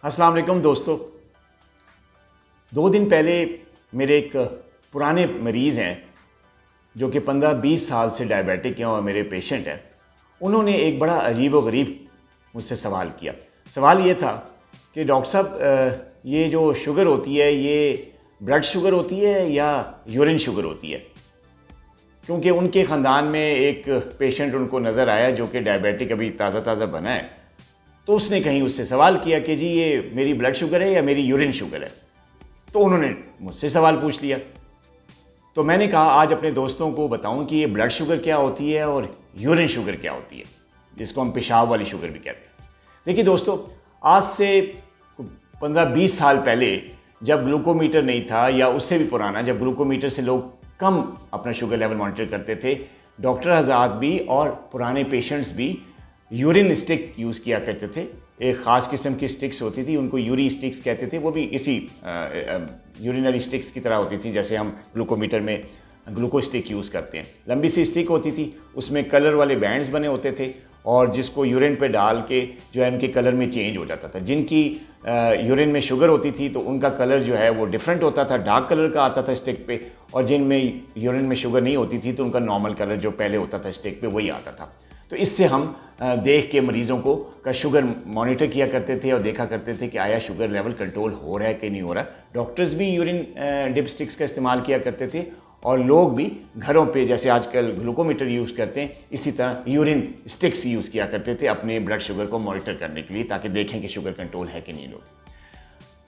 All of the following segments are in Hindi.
अस्सलाम वालेकुम दोस्तों। 2 दिन पहले मेरे एक पुराने मरीज़ हैं जो कि 15-20 साल से डायबिटिक हैं और मेरे पेशेंट हैं। उन्होंने एक बड़ा अजीब व गरीब मुझसे सवाल किया। सवाल ये था कि डॉक्टर साहब ये जो शुगर होती है ये ब्लड शुगर होती है या यूरिन शुगर होती है? क्योंकि उनके ख़ानदान में एक पेशेंट उनको नज़र आया जो कि डायबिटिक अभी ताज़ा बना है, तो उसने कहीं उससे सवाल किया कि जी ये मेरी ब्लड शुगर है या मेरी यूरिन शुगर है। तो उन्होंने मुझसे सवाल पूछ लिया। तो मैंने कहा आज अपने दोस्तों को बताऊं कि ये ब्लड शुगर क्या होती है और यूरिन शुगर क्या होती है, जिसको हम पेशाब वाली शुगर भी कहते हैं। देखिए दोस्तों, आज से 15-20 साल पहले जब ग्लूकोमीटर नहीं था, या उससे भी पुराना जब ग्लूकोमीटर से लोग कम अपना शुगर लेवल मॉनिटर करते थे, डॉक्टर हज़रात भी और पुराने पेशेंट्स भी यूरिन स्टिक यूज़ किया करते थे। एक ख़ास किस्म की स्टिक्स होती थी, उनको यूरी स्टिक्स कहते थे। वो भी इसी यूरिनरी स्टिक्स की तरह होती थी जैसे हम ग्लूकोमीटर में ग्लूको स्टिक यूज़ करते हैं। लंबी सी स्टिक होती थी, उसमें कलर वाले बैंड्स बने होते थे और जिसको यूरिन पे डाल के जो है उनके कलर में चेंज हो जाता था। जिनकी यूरिन में शुगर होती थी तो उनका कलर जो है वो डिफरेंट होता था, डार्क कलर का आता था स्टिक पे, और जिनमें यूरिन में शुगर नहीं होती थी तो उनका नॉर्मल कलर जो पहले होता था स्टिक पे वही आता था। तो इससे हम देख के मरीज़ों को का शुगर मॉनिटर किया करते थे और देखा करते थे कि आया शुगर लेवल कंट्रोल हो रहा है कि नहीं हो रहा। डॉक्टर्स भी यूरिन डिप स्टिक्स का इस्तेमाल किया करते थे और लोग भी घरों पे जैसे आजकल ग्लूकोमीटर यूज़ करते हैं, इसी तरह यूरिन स्टिक्स यूज़ किया करते थे अपने ब्लड शुगर को मॉनिटर करने के लिए, ताकि देखें कि शुगर कंट्रोल है कि नहीं लोग।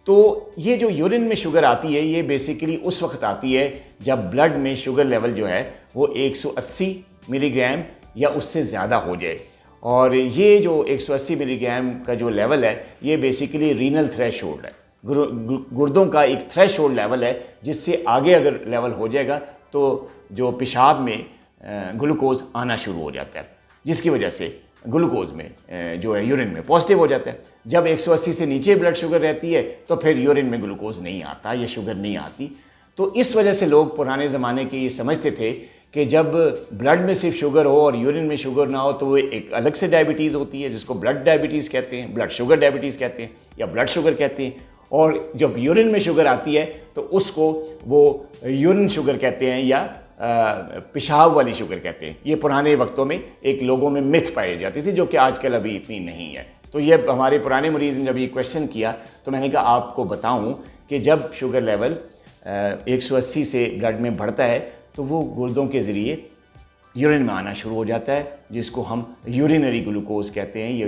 तो ये जो यूरिन में शुगर आती है ये बेसिकली उस वक्त आती है जब ब्लड में शुगर लेवल जो है वो 180 मिलीग्राम या उससे ज़्यादा हो जाए। और ये जो 180 मिलीग्राम का जो लेवल है ये बेसिकली रीनल थ्रेशोल्ड है, गुर्दों का एक थ्रेशोल्ड लेवल है, जिससे आगे अगर लेवल हो जाएगा तो जो पेशाब में ग्लूकोज आना शुरू हो जाता है, जिसकी वजह से ग्लूकोज में जो है यूरिन में पॉजिटिव हो जाता है। जब 180 से नीचे ब्लड शुगर रहती है तो फिर यूरिन में ग्लूकोज नहीं आता, ये शुगर नहीं आती। तो इस वजह से लोग पुराने ज़माने के ये समझते थे कि जब ब्लड में सिर्फ शुगर हो और यूरिन में शुगर ना हो तो वो एक अलग से डायबिटीज़ होती है, जिसको ब्लड डायबिटीज़ कहते हैं, ब्लड शुगर डायबिटीज़ कहते हैं या ब्लड शुगर कहते हैं। और जब यूरिन में शुगर आती है तो उसको वो यूरिन शुगर कहते हैं या पेशाब वाली शुगर कहते हैं। ये पुराने वक्तों में एक लोगों में मिथ पाई जाती थी, जो कि आजकल अभी इतनी नहीं है। तो ये हमारे पुराने मरीज़ ने जब ये क्वेश्चन किया तो मैंने कहा आपको बताऊं कि जब शुगर लेवल 180 से ब्लड में बढ़ता है तो वो गुर्दों के ज़रिए यूरिन में आना शुरू हो जाता है, जिसको हम यूरिनरी ग्लूकोज कहते हैं या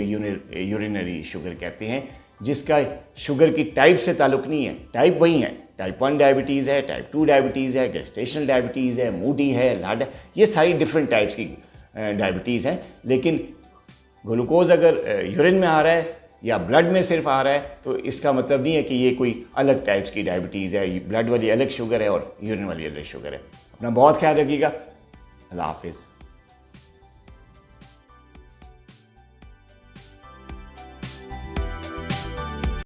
यूरिनरी शुगर कहते हैं, जिसका शुगर की टाइप से ताल्लुक़ नहीं है। टाइप वही है, टाइप 1 डायबिटीज़ है, टाइप 2 डायबिटीज़ है, गेस्टेशनल डायबिटीज़ है, मूडी है, लाड है, ये सारी डिफरेंट टाइप्स की डायबिटीज़ हैं। लेकिन ग्लूकोज अगर यूरिन में आ रहा है या ब्लड में सिर्फ आ रहा है तो इसका मतलब नहीं है कि ये कोई अलग टाइप्स की डायबिटीज़ है, ब्लड वाली अलग शुगर है और यूरिन वाली अलग शुगर है। अपना बहुत ख्याल रखिएगा। अल्लाह हाफिज़।